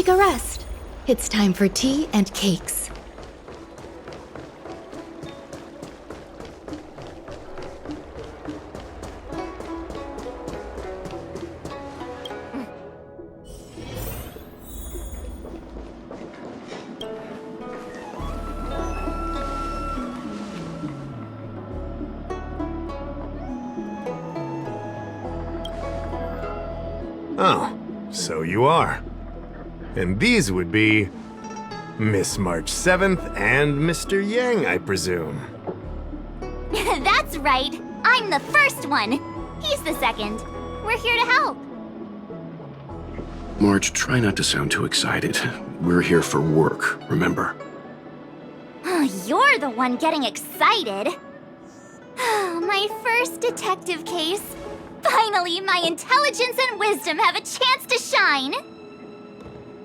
take a rest. It's time for tea and cakes. Oh, so you are. And these would be Miss March 7th and Mr. Yang, I presume. That's right. I'm the first one. He's the second. We're here to help. March, try not to sound too excited. We're here for work, remember? You're the one getting excited. My first detective case. Finally, my intelligence and wisdom have a chance to shine.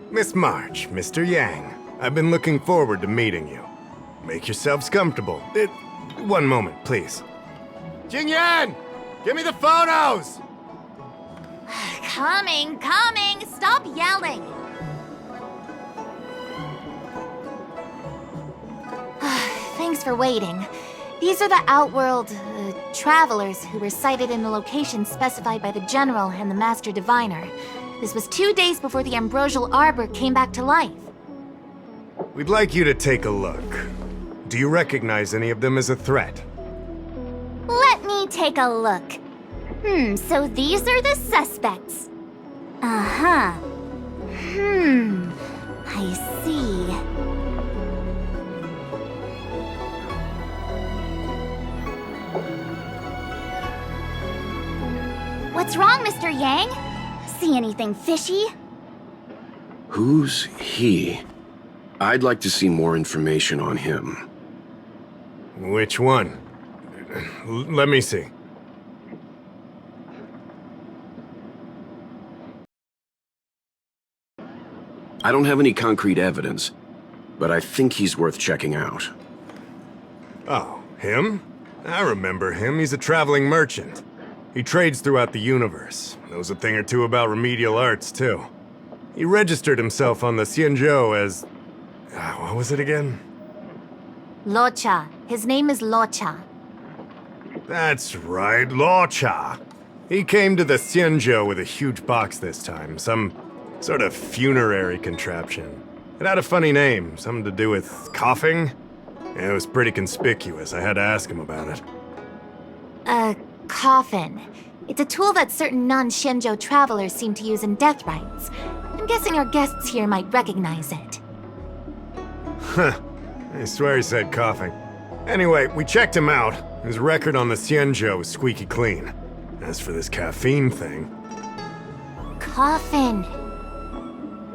Miss March, Mr. Yang, I've been looking forward to meeting you. Make yourselves comfortable. One moment, please. Jingyan! Give me the photos! Coming. Stop yelling. Thanks for waiting. These are the Outworld, travelers who were sighted in the location specified by the General and the Master Diviner. This was 2 days before the Ambrosial Arbor came back to life. We'd like you to take a look. Do you recognize any of them as a threat? Let me take a look. So these are the suspects. Uh-huh. I see. What's wrong, Mr. Yang? See anything fishy? Who's he? I'd like to see more information on him. Which one? Let me see. I don't have any concrete evidence, but I think he's worth checking out. Oh, him? I remember him. He's a traveling merchant. He trades throughout the universe. Knows a thing or two about remedial arts, too. He registered himself on the Xianzhou as... what was it again? Locha. His name is Locha. That's right, Locha. He came to the Xianzhou with a huge box this time. Some sort of funerary contraption. It had a funny name, something to do with coughing. It was pretty conspicuous. I had to ask him about it. A coffin. It's a tool that certain non-Shenzhou travelers seem to use in death rites. I'm guessing our guests here might recognize it. Huh. I swear he said coughing. Anyway, we checked him out. His record on the Xianzhou was squeaky clean. As for this caffeine thing... Coffin.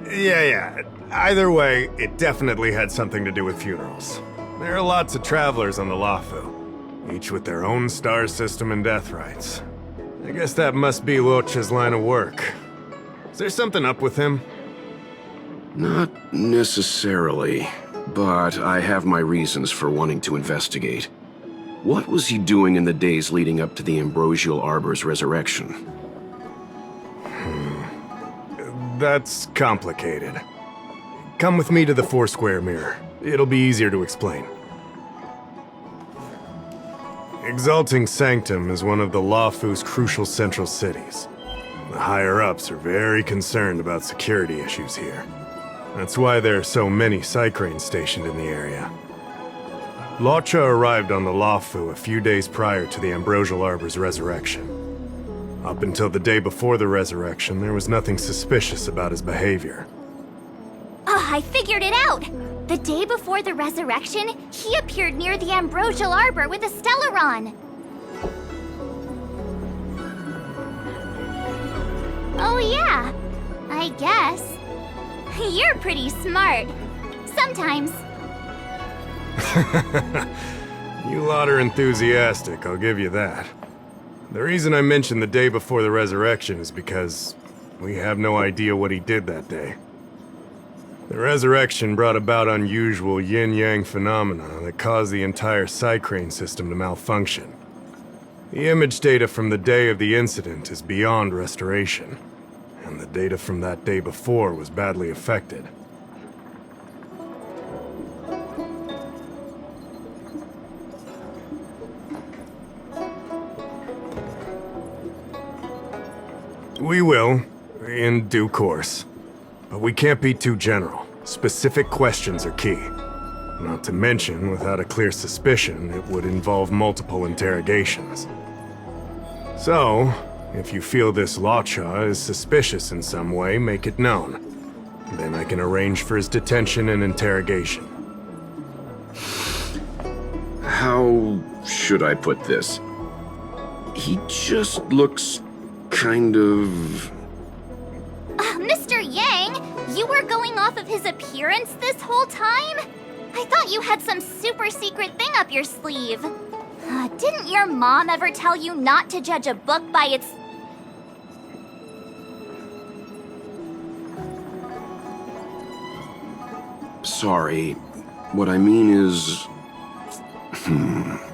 Yeah. Either way, it definitely had something to do with funerals. There are lots of travelers on the Luofu, each with their own star system and death rites. I guess that must be Locha's line of work. Is there something up with him? Not necessarily, but I have my reasons for wanting to investigate. What was he doing in the days leading up to the Ambrosial Arbor's resurrection? That's complicated. Come with me to the Foursquare Mirror. It'll be easier to explain. Exalting Sanctum is one of the Luofu's crucial central cities. The higher-ups are very concerned about security issues here. That's why there are so many Psycranes stationed in the area. Locha arrived on the Luofu a few days prior to the Ambrosial Arbor's resurrection. Up until the day before the resurrection, there was nothing suspicious about his behavior. I figured it out! The day before the resurrection, he appeared near the Ambrosial Arbor with a Stellaron. Oh yeah, I guess. You're pretty smart. Sometimes. You lot are enthusiastic, I'll give you that. The reason I mentioned the day before the resurrection is because we have no idea what he did that day. The resurrection brought about unusual yin-yang phenomena that caused the entire Psycrane system to malfunction. The image data from the day of the incident is beyond restoration, and the data from that day before was badly affected. We will, in due course. But we can't be too general. Specific questions are key. Not to mention, without a clear suspicion, it would involve multiple interrogations. So, if you feel this Lawcha is suspicious in some way, make it known. Then I can arrange for his detention and interrogation. How should I put this? He just looks kind of... Mr. Yang, you were going off of his appearance this whole time? I thought you had some super secret thing up your sleeve. Didn't your mom ever tell you not to judge a book by its... Sorry. What I mean is...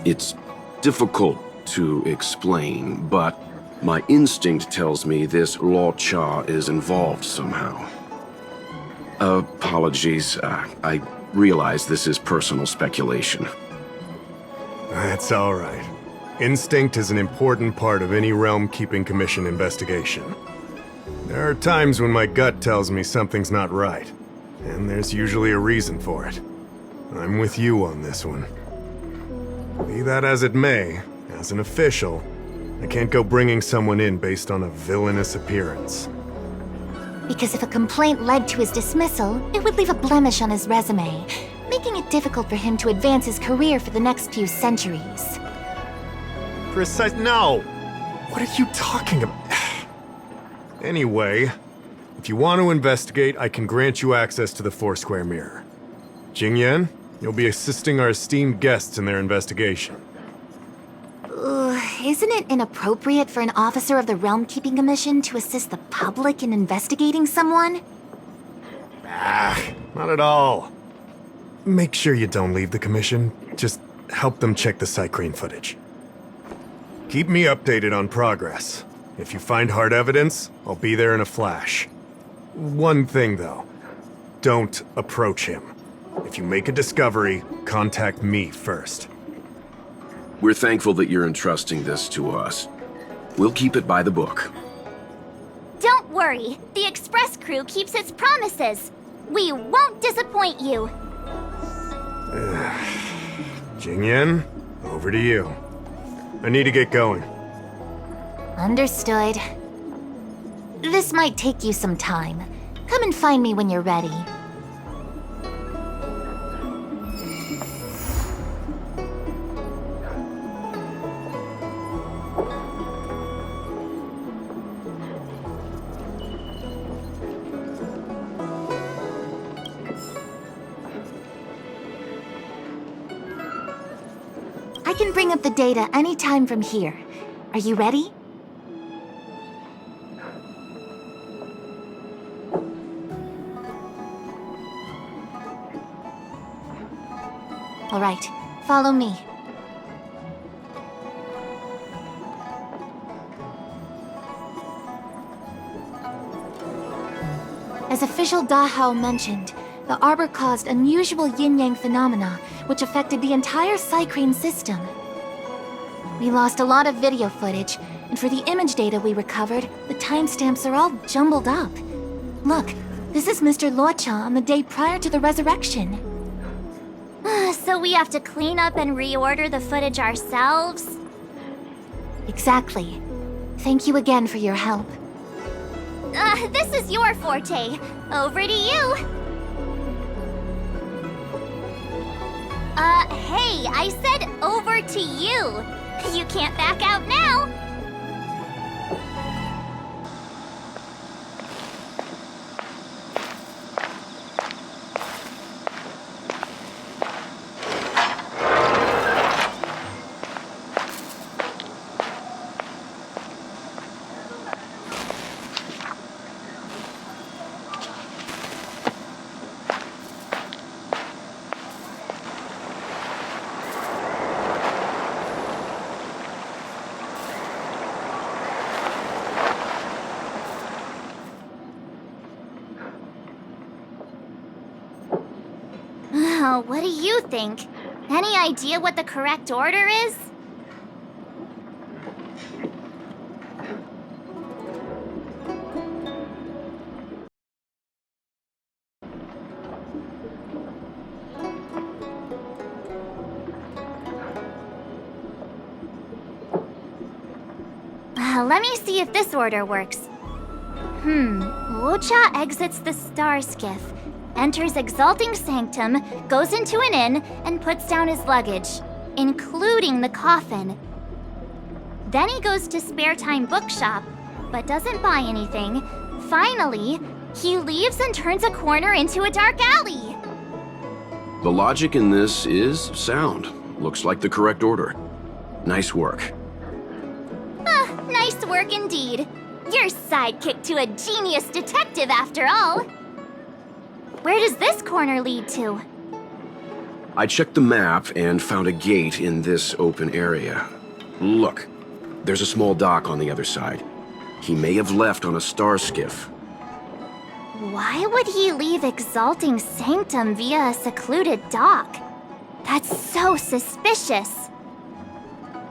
It's difficult to explain, but my instinct tells me this Lawcha is involved somehow. Apologies. I realize this is personal speculation. That's all right. Instinct is an important part of any Realm Keeping Commission investigation. There are times when my gut tells me something's not right, and there's usually a reason for it. I'm with you on this one. Be that as it may, as an official, I can't go bringing someone in based on a villainous appearance. Because if a complaint led to his dismissal, it would leave a blemish on his resume, making it difficult for him to advance his career for the next few centuries. No! What are you talking about? Anyway, if you want to investigate, I can grant you access to the Foursquare Mirror. Jingyan, you'll be assisting our esteemed guests in their investigation. Isn't it inappropriate for an officer of the Realm Keeping Commission to assist the public in investigating someone? Not at all. Make sure you don't leave the commission. Just help them check the Cycrane footage. Keep me updated on progress. If you find hard evidence, I'll be there in a flash. One thing, though. Don't approach him. If you make a discovery, contact me first. We're thankful that you're entrusting this to us. We'll keep it by the book. Don't worry, the Express crew keeps its promises. We won't disappoint you. Jingyan, over to you. I need to get going. Understood. This might take you some time. Come and find me when you're ready. I can bring up the data anytime from here. Are you ready? All right, follow me. As official Dahao mentioned, the Arbor caused unusual yin-yang phenomena, which affected the entire Cycrane system. We lost a lot of video footage, and for the image data we recovered, the timestamps are all jumbled up. Look, this is Mr. Lawcha on the day prior to the resurrection. So we have to clean up and reorder the footage ourselves? Exactly. Thank you again for your help. This is your forte. Over to you. Hey, I said over to you. You can't back out now. Oh, what do you think? Any idea what the correct order is? Let me see if this order works. Luocha exits the star skiff, enters Exalting Sanctum, goes into an inn, and puts down his luggage, including the coffin. Then he goes to Spare Time Bookshop, but doesn't buy anything. Finally, he leaves and turns a corner into a dark alley. The logic in this is sound. Looks like the correct order. Nice work. Nice work indeed. You're sidekick to a genius detective after all. Where does this corner lead to? I checked the map and found a gate in this open area. Look, there's a small dock on the other side. He may have left on a star skiff. Why would he leave Exalting Sanctum via a secluded dock? That's so suspicious.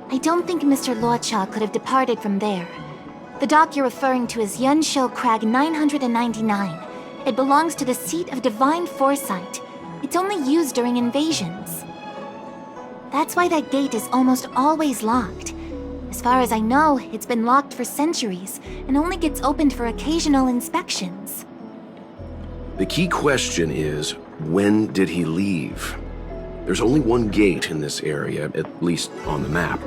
I don't think Mr. Luocha could have departed from there. The dock you're referring to is Yunsho Crag 999. It belongs to the seat of Divine Foresight. It's only used during invasions. That's why that gate is almost always locked. As far as I know, it's been locked for centuries and only gets opened for occasional inspections. The key question is, when did he leave? There's only one gate in this area, at least on the map.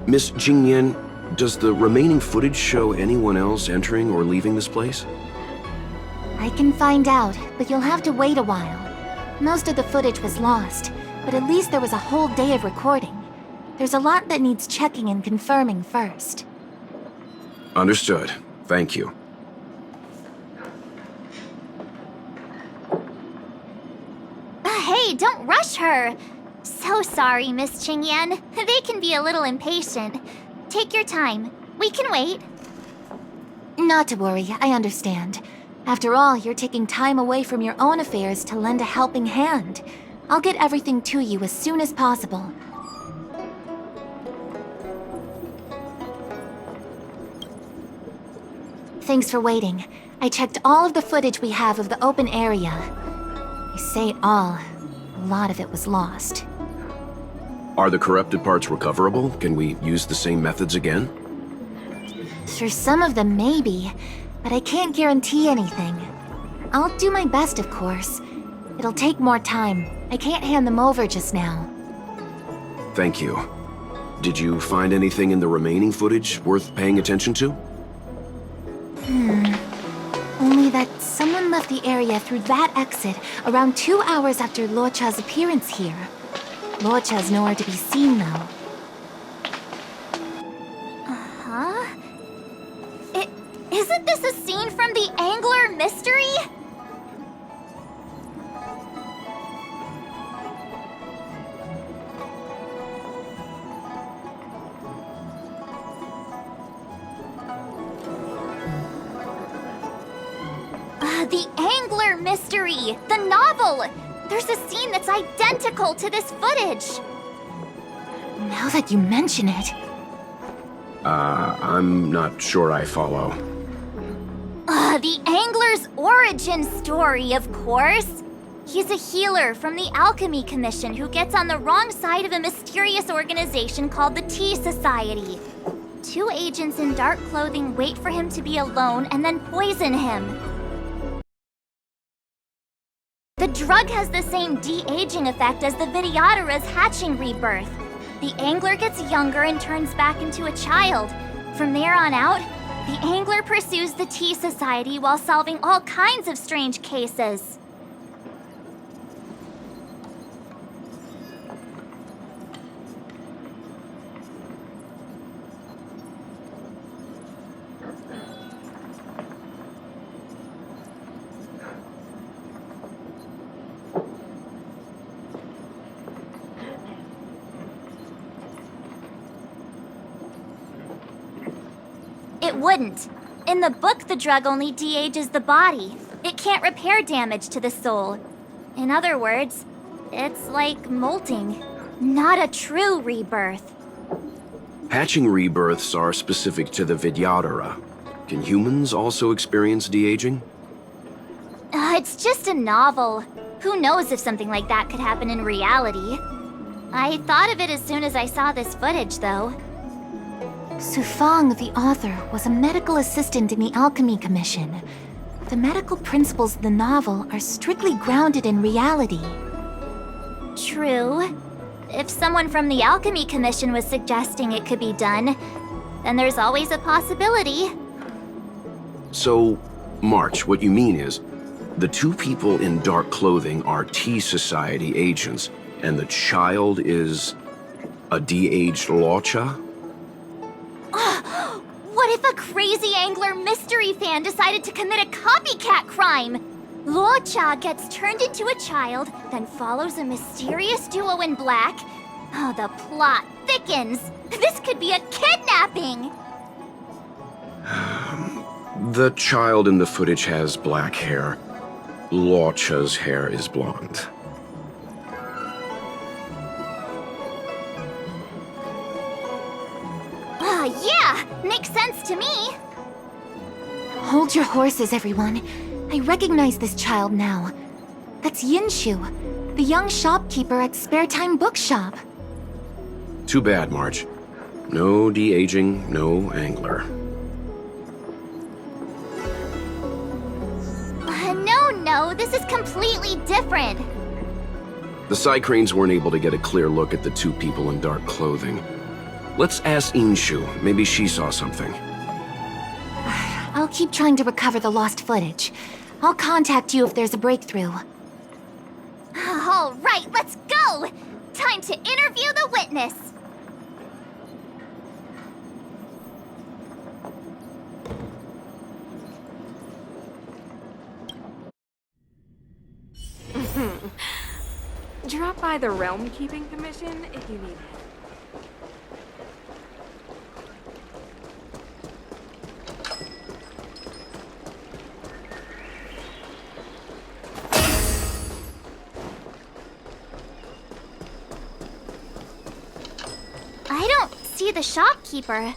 Miss Jingyan, does the remaining footage show anyone else entering or leaving this place? I can find out, but you'll have to wait a while. Most of the footage was lost, but at least there was a whole day of recording. There's a lot that needs checking and confirming first. Understood. Thank you. Hey, don't rush her! So sorry, Miss Qingyan. They can be a little impatient. Take your time. We can wait. Not to worry, I understand. After all, you're taking time away from your own affairs to lend a helping hand. I'll get everything to you as soon as possible. Thanks for waiting. I checked all of the footage we have of the open area. I say all. A lot of it was lost. Are the corrupted parts recoverable? Can we use the same methods again? For some of them, maybe. But I can't guarantee anything. I'll do my best, of course. It'll take more time. I can't hand them over just now. Thank you. Did you find anything in the remaining footage worth paying attention to? Only that someone left the area through that exit around 2 hours after Luocha's appearance here. Luocha's nowhere to be seen, though. Isn't this a scene from the Angler Mystery? The Angler Mystery! The novel! There's a scene that's identical to this footage! Now that you mention it... I'm not sure I follow. The Angler's origin story, of course! He's a healer from the Alchemy Commission who gets on the wrong side of a mysterious organization called the Tea Society. 2 agents in dark clothing wait for him to be alone and then poison him. The drug has the same de-aging effect as the Vidyadhara's hatching rebirth. The Angler gets younger and turns back into a child. From there on out, the Angler pursues the Tea Society while solving all kinds of strange cases. It wouldn't. In the book, the drug only de-ages the body. It can't repair damage to the soul. In other words, It's like molting, not a true rebirth. Hatching rebirths are specific to the Vidyadhara. Can humans also experience de-aging? It's just a novel. Who knows if something like that could happen in reality? I thought of it as soon as I saw this footage, though. Sufang, the author, was a medical assistant in the Alchemy Commission. The medical principles of the novel are strictly grounded in reality. True. If someone from the Alchemy Commission was suggesting it could be done, then there's always a possibility. So, March, what you mean is, the two people in dark clothing are Tea Society agents, and the child is a de-aged Locha? What if a crazy angler mystery fan decided to commit a copycat crime? Locha gets turned into a child, then follows a mysterious duo in black. Oh, the plot thickens. This could be a kidnapping! The child in the footage has black hair. Locha's hair is blonde. Yeah, makes sense to me. Hold your horses, everyone. I recognize this child now. That's Yinshu, the young shopkeeper at Spare Time Bookshop. Too bad, March. No de-aging, no angler. No, this is completely different. The side cranes weren't able to get a clear look at the two people in dark clothing. Let's ask Inshu. Maybe she saw something. I'll keep trying to recover the lost footage. I'll contact you if there's a breakthrough. All right, let's go! Time to interview the witness! Drop by the Realm Keeping Commission if you need it. I don't see the shopkeeper.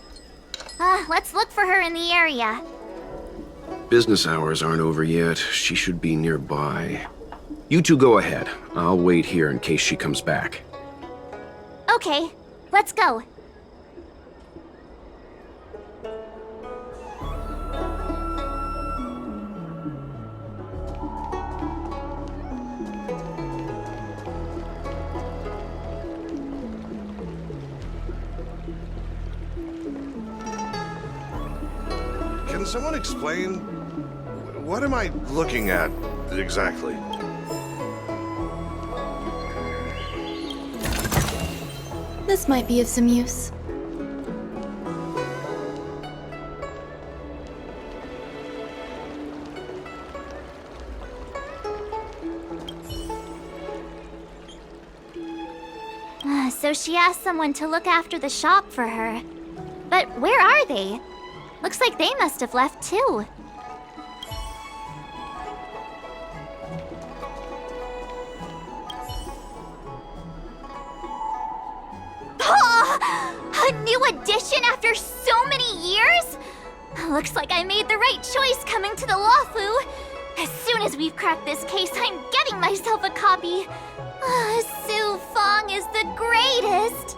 Let's look for her in the area. Business hours aren't over yet. She should be nearby. You two go ahead. I'll wait here in case she comes back. Okay, let's go. Can someone explain? What am I looking at exactly? This might be of some use. So she asked someone to look after the shop for her. But where are they? Looks like they must have left too. A new addition after so many years? Looks like I made the right choice coming to the Lawfu. As soon as we've cracked this case, I'm getting myself a copy. Su Fong is the greatest!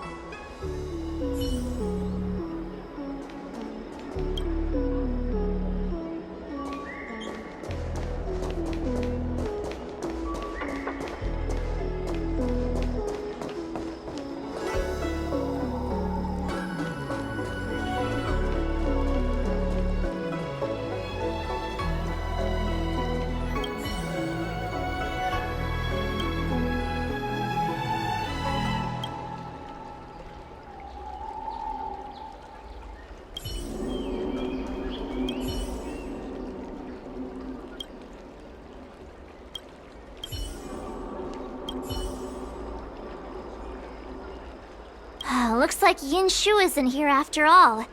Looks like Yinshu isn't here after all.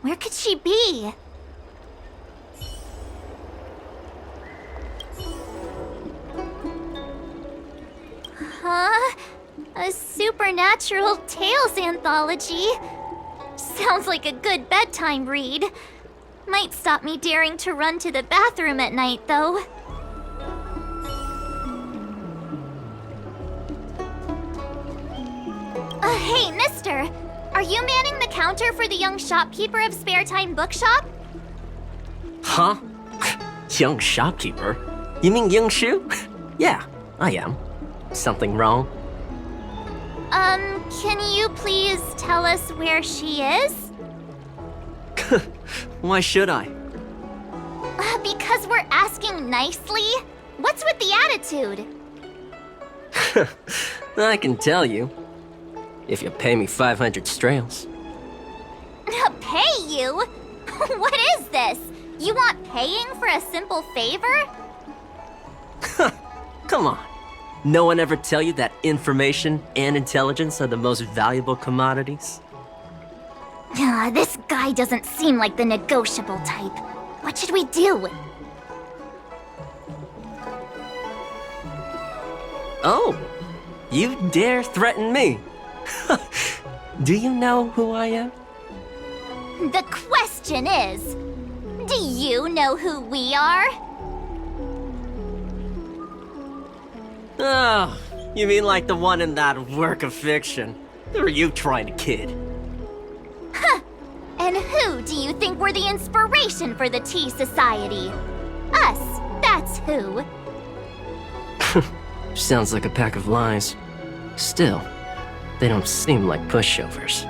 Where could she be? Huh? A supernatural tales anthology? Sounds like a good bedtime read. Might stop me daring to run to the bathroom at night, though. Hey, mister! Are you manning the counter for the young shopkeeper of Spare Time Bookshop? Huh? Young shopkeeper? You mean Young Shu? Yeah, I am. Something wrong? Can you please tell us where she is? Why should I? Because we're asking nicely. What's with the attitude? I can tell you. If you pay me 500 strails. Pay you? What is this? You want paying for a simple favor? Come on. No one ever tell you that information and intelligence are the most valuable commodities? This guy doesn't seem like the negotiable type. What should we do? Oh, you dare threaten me? Do you know who I am? The question is, do you know who we are? Oh, you mean like the one in that work of fiction? Who are you trying to kid? And who do you think were the inspiration for the Tea Society? Us, that's who. Sounds like a pack of lies. Still, they don't seem like pushovers.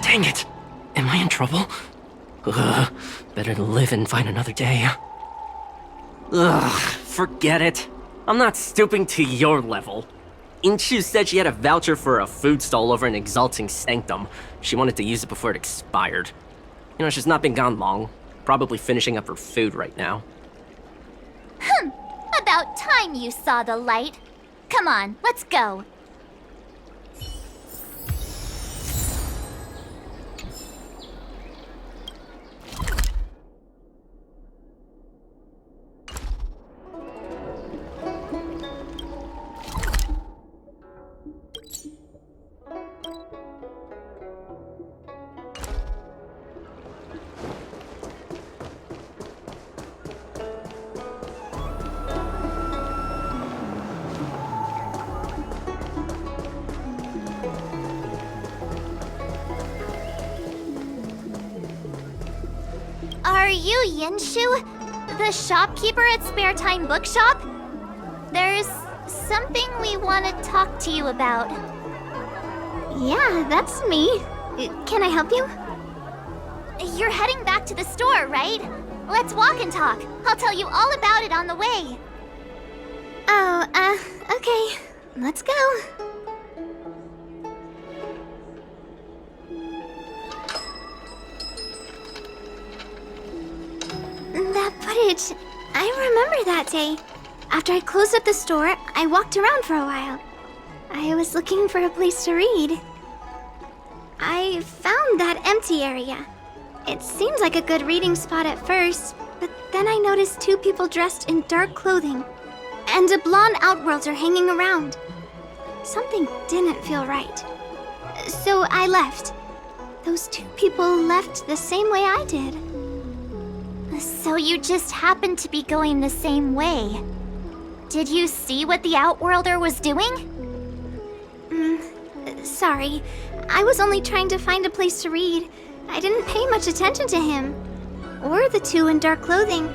Dang it! Am I in trouble? Ugh, better to live and find another day. Ugh, forget it. I'm not stooping to your level. Inchu said she had a voucher for a food stall over in Exalting Sanctum. She wanted to use it before it expired. You know, she's not been gone long. Probably finishing up her food right now. About time you saw the light. Come on, let's go. Are you Yinshu, the shopkeeper at Spare Time Bookshop? There's something we want to talk to you about. Yeah, that's me. Can I help you? You're heading back to the store, right? Let's walk and talk. I'll tell you all about it on the way. Oh, okay. Let's go. That footage, I remember that day. After I closed up the store, I walked around for a while. I was looking for a place to read. I found that empty area. It seemed like a good reading spot at first, but then I noticed two people dressed in dark clothing, and a blonde Outworlder hanging around. Something didn't feel right. So I left. Those two people left the same way I did. So you just happened to be going the same way. Did you see what the Outworlder was doing? Sorry. I was only trying to find a place to read. I didn't pay much attention to him. Or the two in dark clothing.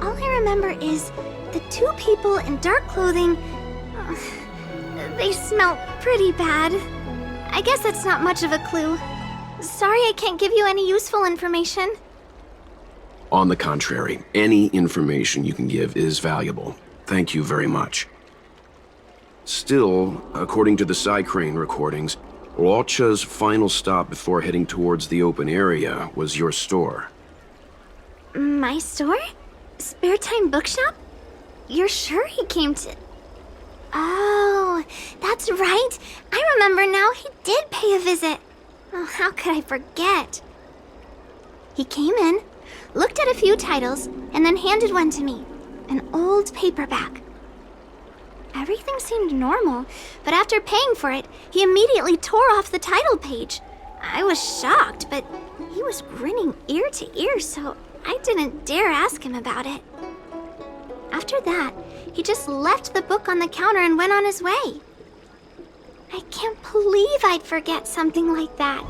All I remember is the two people in dark clothing... they smell pretty bad. I guess that's not much of a clue. Sorry I can't give you any useful information. On the contrary, any information you can give is valuable. Thank you very much. Still, according to the Psycrane recordings, Walcha's final stop before heading towards the open area was your store. My store? Spare Time Bookshop? You're sure he came to... Oh, that's right. I remember now. He did pay a visit. Oh, how could I forget? He came in, looked at a few titles, and then handed one to me. An old paperback. Everything seemed normal, but after paying for it, he immediately tore off the title page. I was shocked, but he was grinning ear to ear, so I didn't dare ask him about it. After that, he just left the book on the counter and went on his way. I can't believe I'd forget something like that.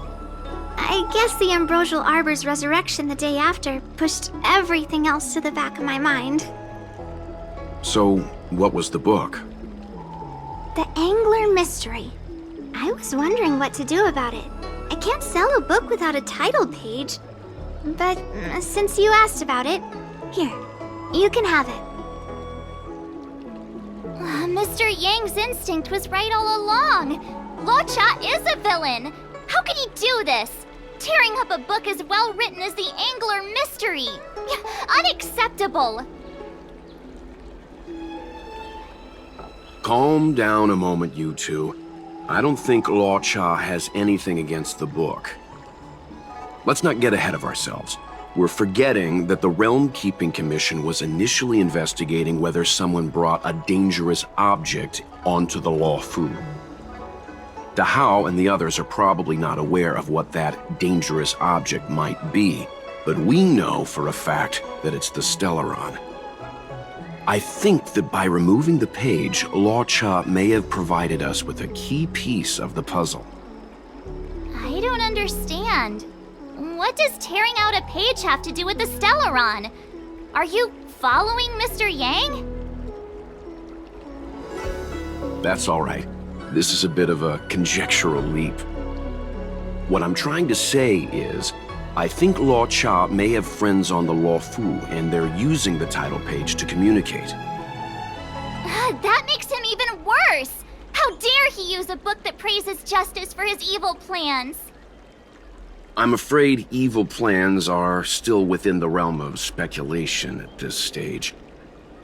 I guess the Ambrosial Arbor's resurrection the day after pushed everything else to the back of my mind. So, what was the book? The Angler Mystery. I was wondering what to do about it. I can't sell a book without a title page. But since you asked about it, here, you can have it. Mr. Yang's instinct was right all along. Luocha is a villain. How could he do this? Tearing up a book as well written as the Angler Mystery. Unacceptable. Calm down a moment, you two. I don't think Luocha has anything against the book. Let's not get ahead of ourselves. We're forgetting that the Realm Keeping Commission was initially investigating whether someone brought a dangerous object onto the Luofu. Dahao and the others are probably not aware of what that dangerous object might be, but we know for a fact that it's the Stellaron. I think that by removing the page, Luocha may have provided us with a key piece of the puzzle. I don't understand. What does tearing out a page have to do with the Stellaron? Are you following Mr. Yang? That's all right. This is a bit of a conjectural leap. What I'm trying to say is, I think Luocha may have friends on the Luofu, and they're using the title page to communicate. That makes him even worse! How dare he use a book that praises justice for his evil plans? I'm afraid evil plans are still within the realm of speculation at this stage.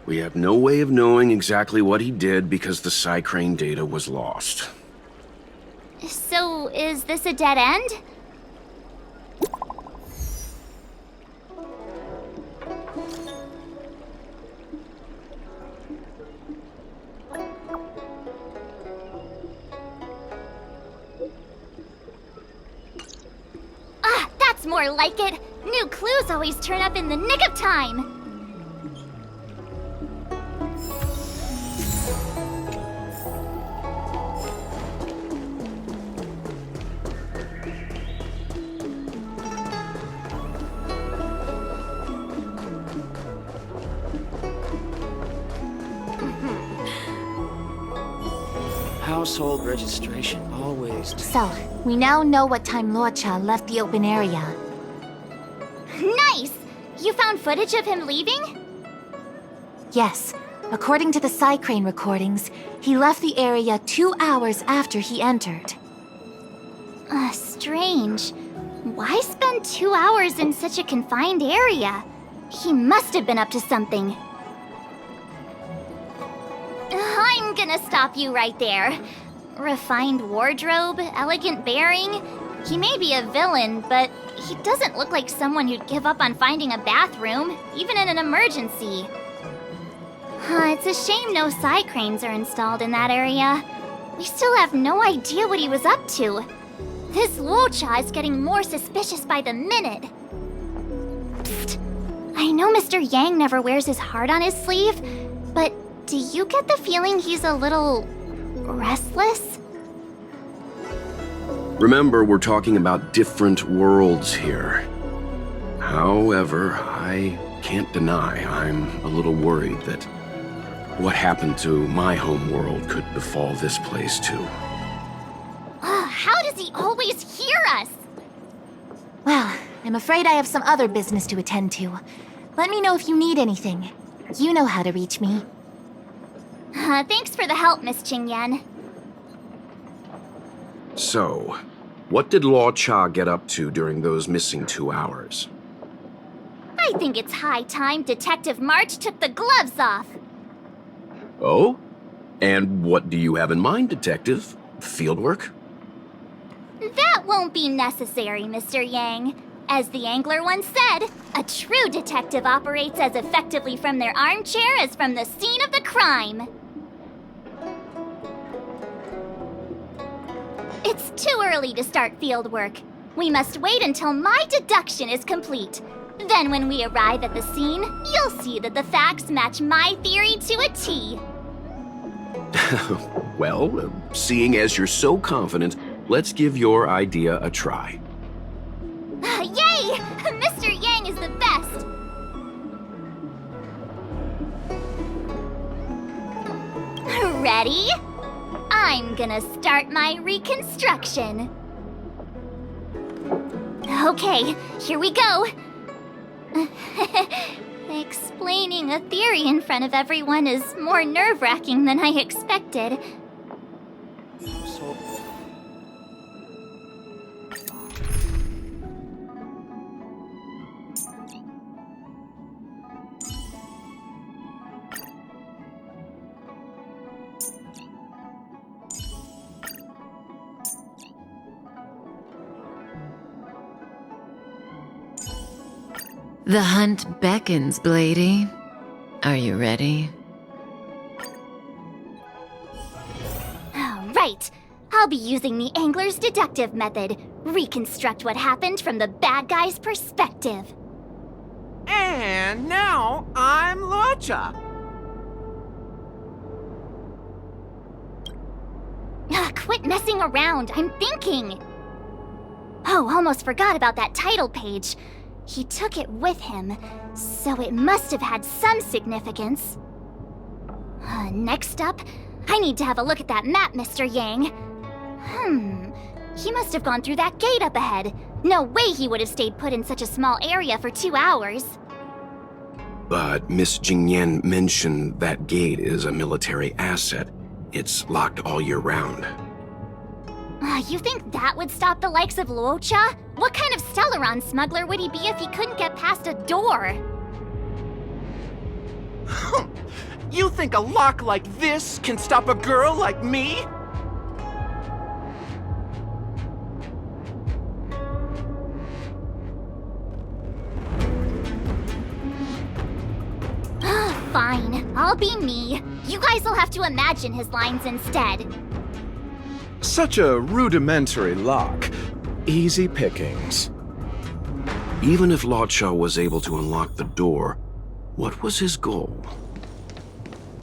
We have no way of knowing exactly what he did because the Psycrane data was lost. So, is this a dead end? That's more like it. New clues always turn up in the nick of time. Household registration always. So, we now know what time Luocha left the open area. Nice! You found footage of him leaving? Yes, according to the Psycrane recordings, he left the area 2 hours after he entered. Strange. Why spend 2 hours in such a confined area? He must have been up to something. I'm gonna stop you right there. Refined wardrobe, elegant bearing. He may be a villain, but he doesn't look like someone who'd give up on finding a bathroom, even in an emergency. It's a shame no Psycranes are installed in that area. We still have no idea what he was up to. This Luocha is getting more suspicious by the minute. Psst. I know Mr. Yang never wears his heart on his sleeve, but do you get the feeling he's a little restless? Remember, we're talking about different worlds here. However, I can't deny I'm a little worried that what happened to my home world could befall this place too. How does he always hear us? Well, I'm afraid I have some other business to attend to. Let me know if you need anything. You know how to reach me. Thanks for the help, Miss Qingyan. So, what did Luocha get up to during those missing 2 hours? I think it's high time Detective March took the gloves off. Oh? And what do you have in mind, Detective? Fieldwork? That won't be necessary, Mr. Yang. As the angler once said, a true detective operates as effectively from their armchair as from the scene of the crime. It's too early to start field work. We must wait until my deduction is complete. Then when we arrive at the scene, you'll see that the facts match my theory to a T. Well, seeing as you're so confident, let's give your idea a try. Yay! Mr. Yang is the best! Ready? I'm gonna start my reconstruction. Okay, here we go. Explaining a theory in front of everyone is more nerve-wracking than I expected. The hunt beckons, Blady. Are you ready? Right. I'll be using the angler's deductive method. Reconstruct what happened from the bad guy's perspective. And now I'm Locha. Quit messing around. I'm thinking. Oh, almost forgot about that title page. He took it with him, so it must have had some significance. Next up, I need to have a look at that map, Mr. Yang. He must have gone through that gate up ahead. No way he would have stayed put in such a small area for 2 hours. But Miss Jingyan mentioned that gate is a military asset. It's locked all year round. You think that would stop the likes of Luocha? What kind of Stellaron smuggler would he be if he couldn't get past a door? You think a lock like this can stop a girl like me? Fine, I'll be me. You guys will have to imagine his lines instead. Such a rudimentary lock. Easy pickings. Even if Locha was able to unlock the door, what was his goal?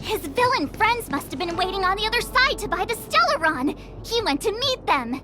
His villain friends must have been waiting on the other side to buy the Stellaron. He went to meet them.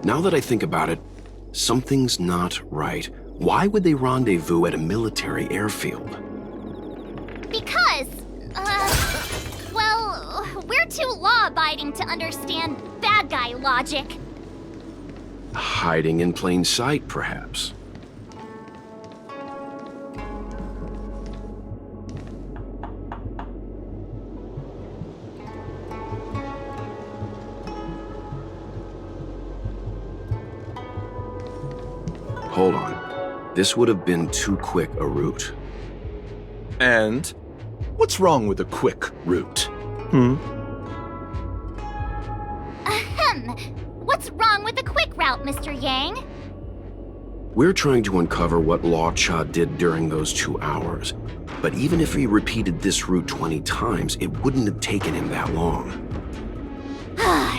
Now that I think about it, something's not right. Why would they rendezvous at a military airfield? Because, well, we're too law-abiding to understand bad guy logic. Hiding in plain sight, perhaps. Hold on. This would have been too quick a route. And what's wrong with a quick route? Ahem. What's wrong with the quick route, Mr. Yang? We're trying to uncover what Luocha did during those 2 hours. But even if he repeated this route 20 times, it wouldn't have taken him that long.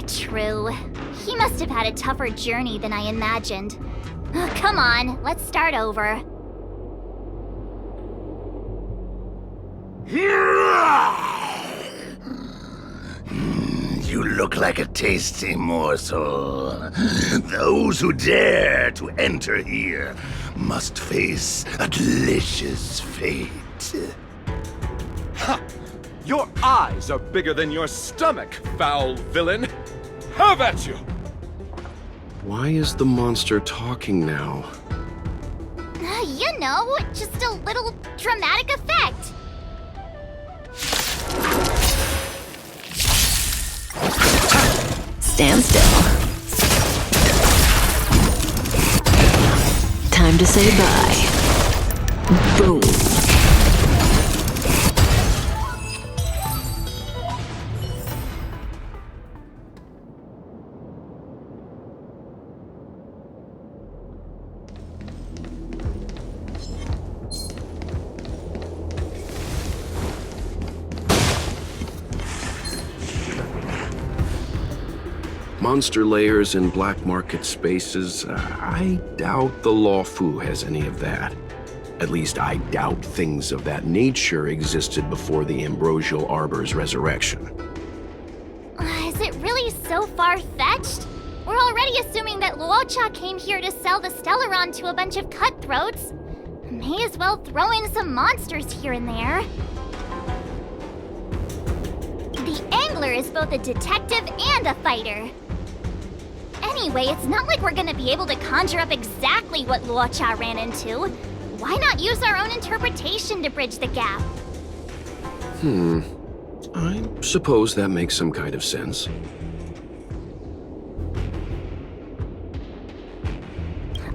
True. He must have had a tougher journey than I imagined. Come on, let's start over. You look like a tasty morsel. Those who dare to enter here must face a delicious fate. Ha! Your eyes are bigger than your stomach, foul villain! Have at you! Why is the monster talking now? You know, just a little dramatic effect. Stand still. Time to say bye. Boom. Monster layers in black market spaces, I doubt the Lawfu has any of that. At least I doubt things of that nature existed before the Ambrosial Arbor's resurrection. Is it really so far-fetched? We're already assuming that Luocha came here to sell the Stellaron to a bunch of cutthroats. May as well throw in some monsters here and there. The Angler is both a detective and a fighter. Anyway, it's not like we're gonna be able to conjure up exactly what Luocha ran into. Why not use our own interpretation to bridge the gap? I suppose that makes some kind of sense.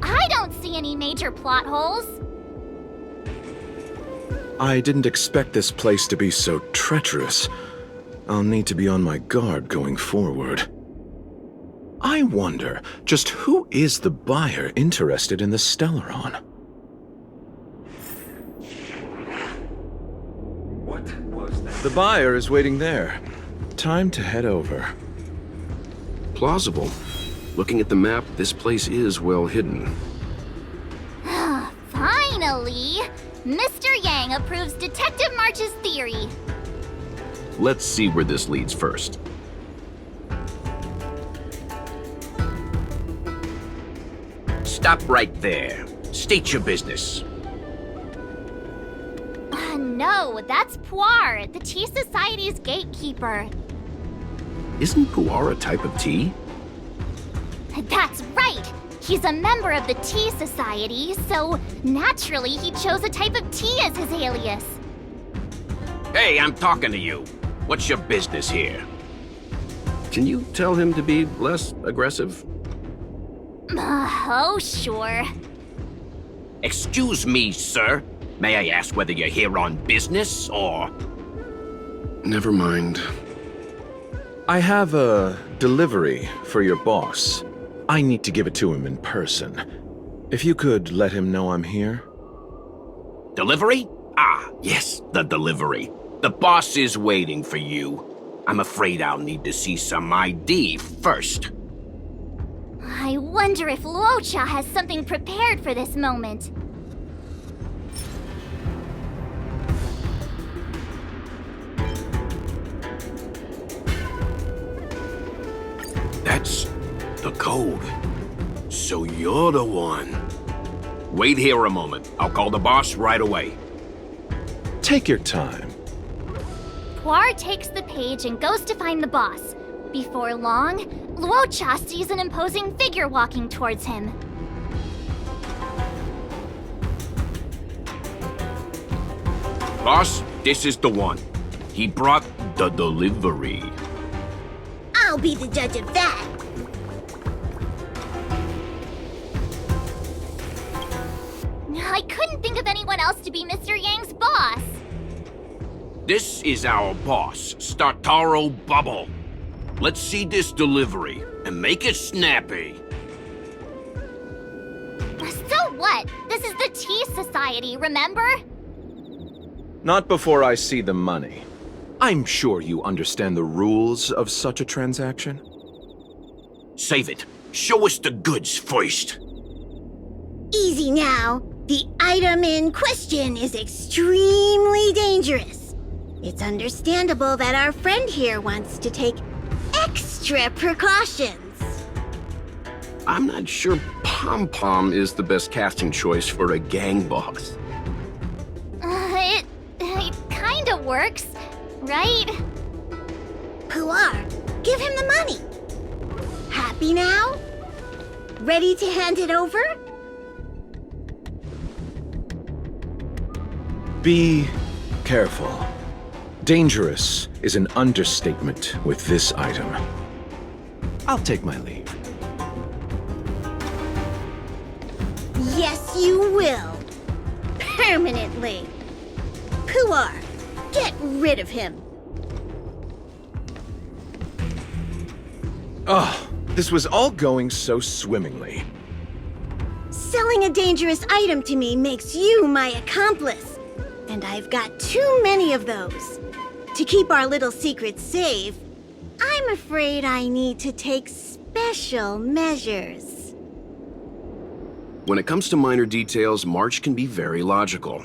I don't see any major plot holes. I didn't expect this place to be so treacherous. I'll need to be on my guard going forward. I wonder, just who is the buyer interested in the Stellaron? What was that? The buyer is waiting there. Time to head over. Plausible. Looking at the map, this place is well hidden. Finally! Mr. Yang approves Detective March's theory. Let's see where this leads first. Stop right there. State your business. No, that's Puar, the Tea Society's gatekeeper. Isn't Puar a type of tea? That's right! He's a member of the Tea Society, so naturally he chose a type of tea as his alias. Hey, I'm talking to you. What's your business here? Can you tell him to be less aggressive? Oh, sure. Excuse me, sir. May I ask whether you're here on business, or...? Never mind. I have a delivery for your boss. I need to give it to him in person. If you could let him know I'm here. Delivery? Ah, yes, the delivery. The boss is waiting for you. I'm afraid I'll need to see some ID first. I wonder if Luocha has something prepared for this moment. That's the code. So you're the one. Wait here a moment. I'll call the boss right away. Take your time. Puar takes the page and goes to find the boss. Before long, Luocha sees an imposing figure walking towards him. Boss, this is the one. He brought the delivery. I'll be the judge of that. I couldn't think of anyone else to be Mr. Yang's boss. This is our boss, Startaro Bubble. Let's see this delivery, and make it snappy. So what? This is the Tea Society, remember? Not before I see the money. I'm sure you understand the rules of such a transaction. Save it. Show us the goods first. Easy now. The item in question is extremely dangerous. It's understandable that our friend here wants to take extra precautions. I'm not sure Pom Pom is the best casting choice for a gang boss. It kinda works, right? Puar, give him the money. Happy now? Ready to hand it over? Be careful. Dangerous is an understatement with this item. I'll take my leave. Yes, you will. Permanently. Puar, get rid of him. Oh, this was all going so swimmingly. Selling a dangerous item to me makes you my accomplice. And I've got too many of those. To keep our little secret safe, I'm afraid I need to take special measures. When it comes to minor details, March can be very logical.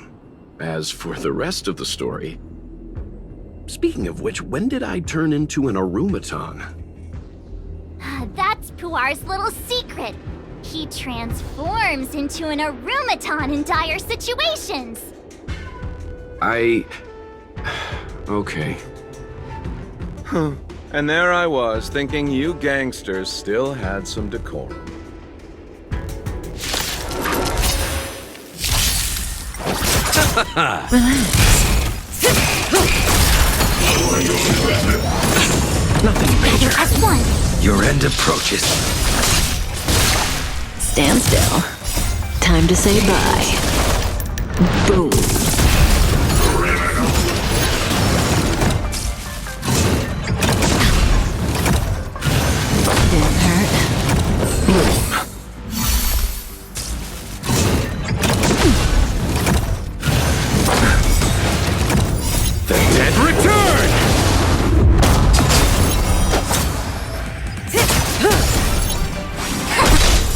As for the rest of the story... Speaking of which, when did I turn into an Arumaton? That's Puar's little secret. He transforms into an Arumaton in dire situations. Okay. Huh. And there I was, thinking you gangsters still had some decorum. Nothing major. As one. Your end approaches. Stand still. Time to say bye. Boom. Didn't hurt. Boom. The dead return!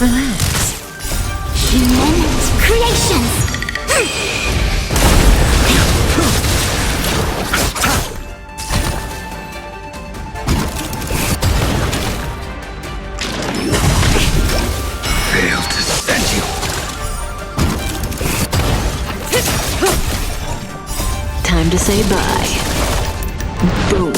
Relax. Human creations. Failed to send you. Time to say bye. Boom.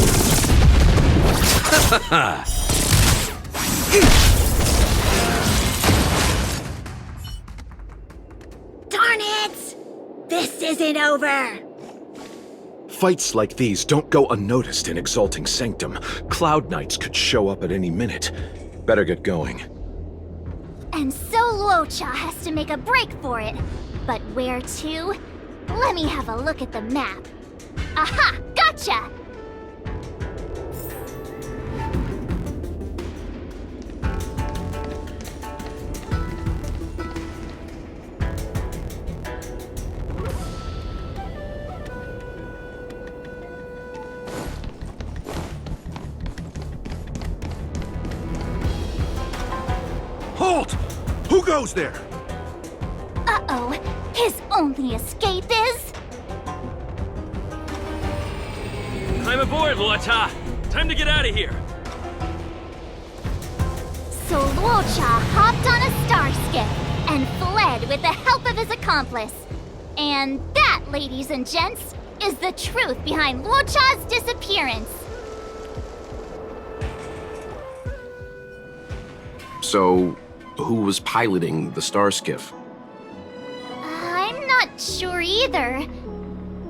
Darn it! This isn't over! Fights like these don't go unnoticed in Exalting Sanctum. Cloud Knights could show up at any minute. Better get going. And so Luocha has to make a break for it. But where to? Let me have a look at the map. Aha! Gotcha! Halt! Who goes there? Uh-oh. His only escape is... I'm aboard, Luocha. Time to get out of here. So Luocha hopped on a star skiff and fled with the help of his accomplice. And that, ladies and gents, is the truth behind Luocha's disappearance. So, who was piloting the star skiff? I'm not sure either.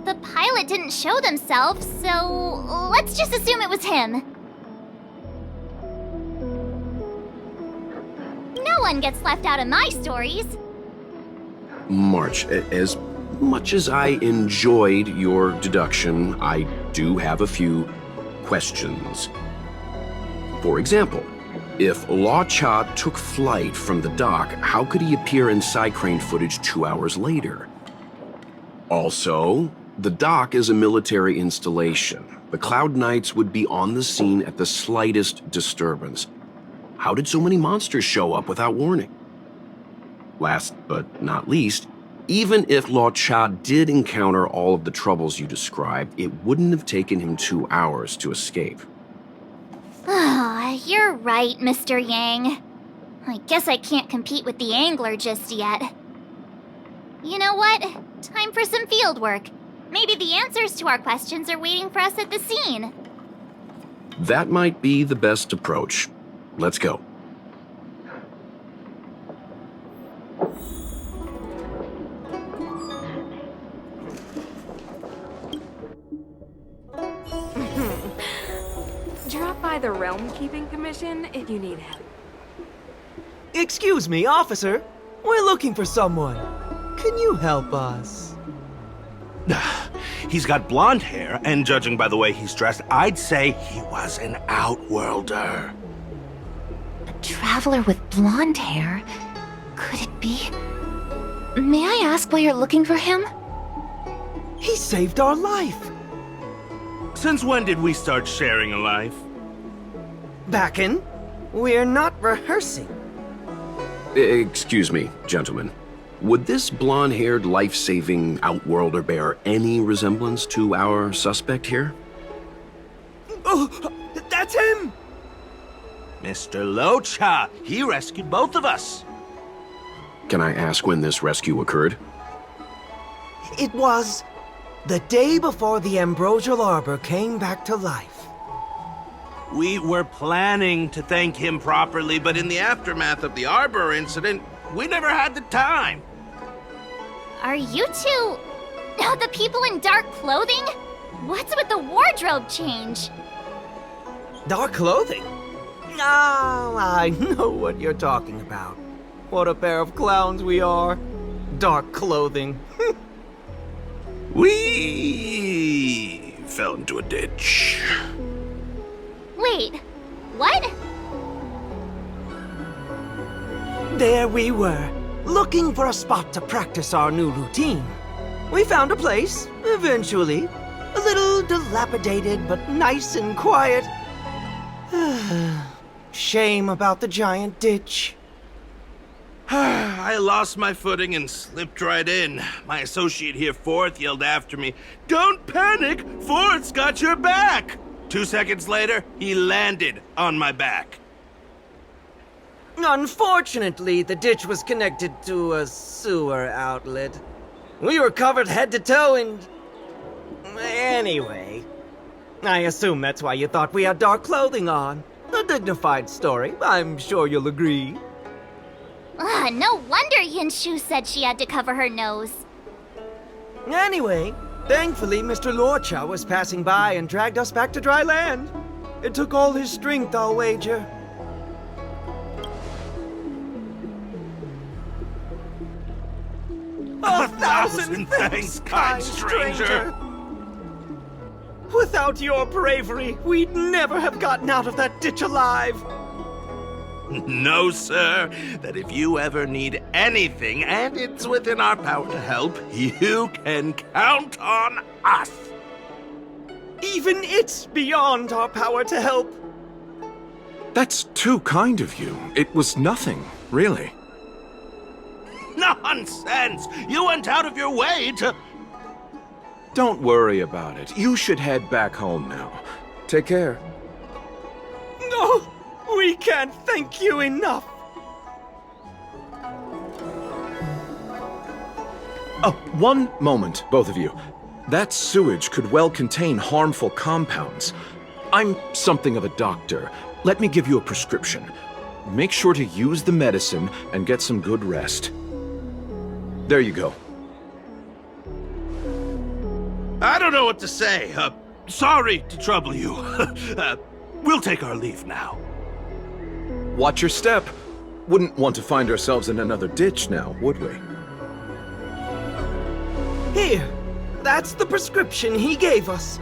The pilot didn't show themselves, so let's just assume it was him. No one gets left out of my stories. March, as much as I enjoyed your deduction, I do have a few questions. For example, if Luocha took flight from the dock, how could he appear in side crane footage 2 hours later? Also, the dock is a military installation. The Cloud Knights would be on the scene at the slightest disturbance. How did so many monsters show up without warning? Last but not least, even if Luocha did encounter all of the troubles you described, it wouldn't have taken him 2 hours to escape. You're right, Mr. Yang. I guess I can't compete with the angler just yet. You know what? Time for some field work. Maybe the answers to our questions are waiting for us at the scene. That might be the best approach. Let's go. Drop by the Realm Keeping Commission if you need help. Excuse me, officer. We're looking for someone. Can you help us? He's got blonde hair, and judging by the way he's dressed, I'd say he was an Outworlder. A traveler with blonde hair? Could it be? May I ask why you're looking for him? He saved our life. Since when did we start sharing a life? Backen, we're not rehearsing. Excuse me, gentlemen. Would this blonde-haired, life-saving Outworlder bear any resemblance to our suspect here? Oh, that's him! Mr. Locha, he rescued both of us. Can I ask when this rescue occurred? It was the day before the Ambrosial Arbor came back to life. We were planning to thank him properly, but in the aftermath of the Arbor incident, we never had the time. Are you two... the people in dark clothing? What's with the wardrobe change? Dark clothing? Ah, I know what you're talking about. What a pair of clowns we are. Dark clothing. We fell into a ditch. Wait, what? There we were, looking for a spot to practice our new routine. We found a place, eventually. A little dilapidated, but nice and quiet. Shame about the giant ditch. I lost my footing and slipped right in. My associate here, Fourth, yelled after me, "Don't panic! Fourth's got your back!" 2 seconds later, he landed on my back. Unfortunately, the ditch was connected to a sewer outlet. We were covered head to toe in... Anyway, I assume that's why you thought we had dark clothing on. A dignified story, I'm sure you'll agree. No wonder Yinshu said she had to cover her nose. Anyway, thankfully Mr. Lorcha was passing by and dragged us back to dry land. It took all his strength, I'll wager. A thousand thanks, kind stranger! Without your bravery, we'd never have gotten out of that ditch alive. No, sir. That if you ever need anything, and it's within our power to help, you can count on us. Even it's beyond our power to help. That's too kind of you. It was nothing, really. Nonsense! You went out of your way to... Don't worry about it. You should head back home now. Take care. No! We can't thank you enough! Oh, one moment, both of you. That sewage could well contain harmful compounds. I'm something of a doctor. Let me give you a prescription. Make sure to use the medicine and get some good rest. There you go. I don't know what to say. Sorry to trouble you. We'll take our leave now. Watch your step. Wouldn't want to find ourselves in another ditch now, would we? Here, that's the prescription he gave us.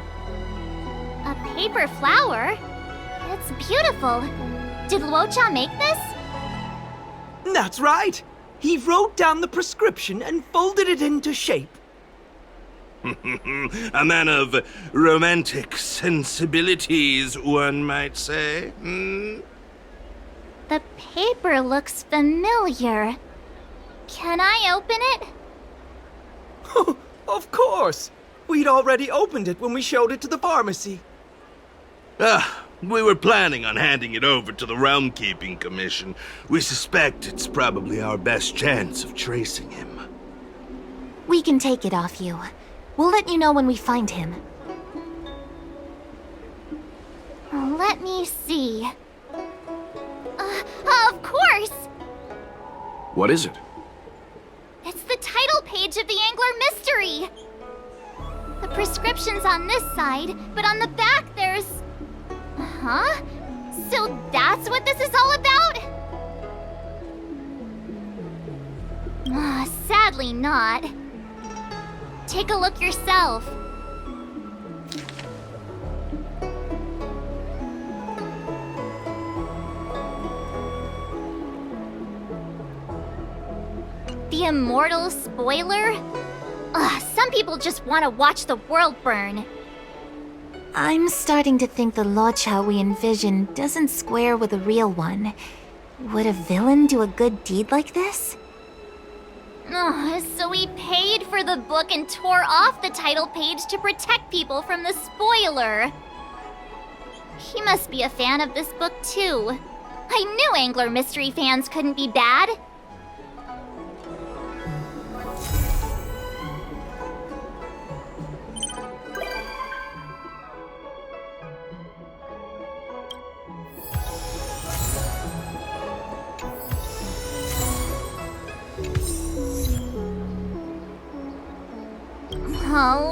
A paper flower? It's beautiful. Did Luocha make this? That's right. He wrote down the prescription and folded it into shape. A man of romantic sensibilities, one might say. The paper looks familiar. Can I open it? Of course! We'd already opened it when we showed it to the pharmacy. We were planning on handing it over to the Realm Keeping Commission. We suspect it's probably our best chance of tracing him. We can take it off you. We'll let you know when we find him. Let me see. Of course! What is it? It's the title page of the Angler Mystery! The prescription's on this side, but on the back there's... Huh? So that's what this is all about? Sadly not. Take a look yourself. The immortal spoiler? Some people just want to watch the world burn. I'm starting to think the Locha we envision doesn't square with a real one. Would a villain do a good deed like this? So he paid for the book and tore off the title page to protect people from the spoiler. He must be a fan of this book too. I knew Angler Mystery fans couldn't be bad.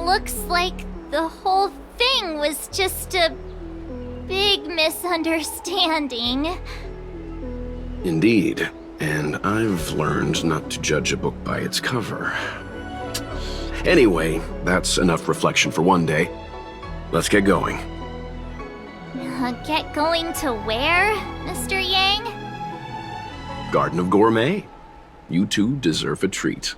Looks like the whole thing was just a big misunderstanding. Indeed. And I've learned not to judge a book by its cover. Anyway, that's enough reflection for one day. Let's get going. Get going to where, Mr. Yang? Garden of Gourmet. You two deserve a treat.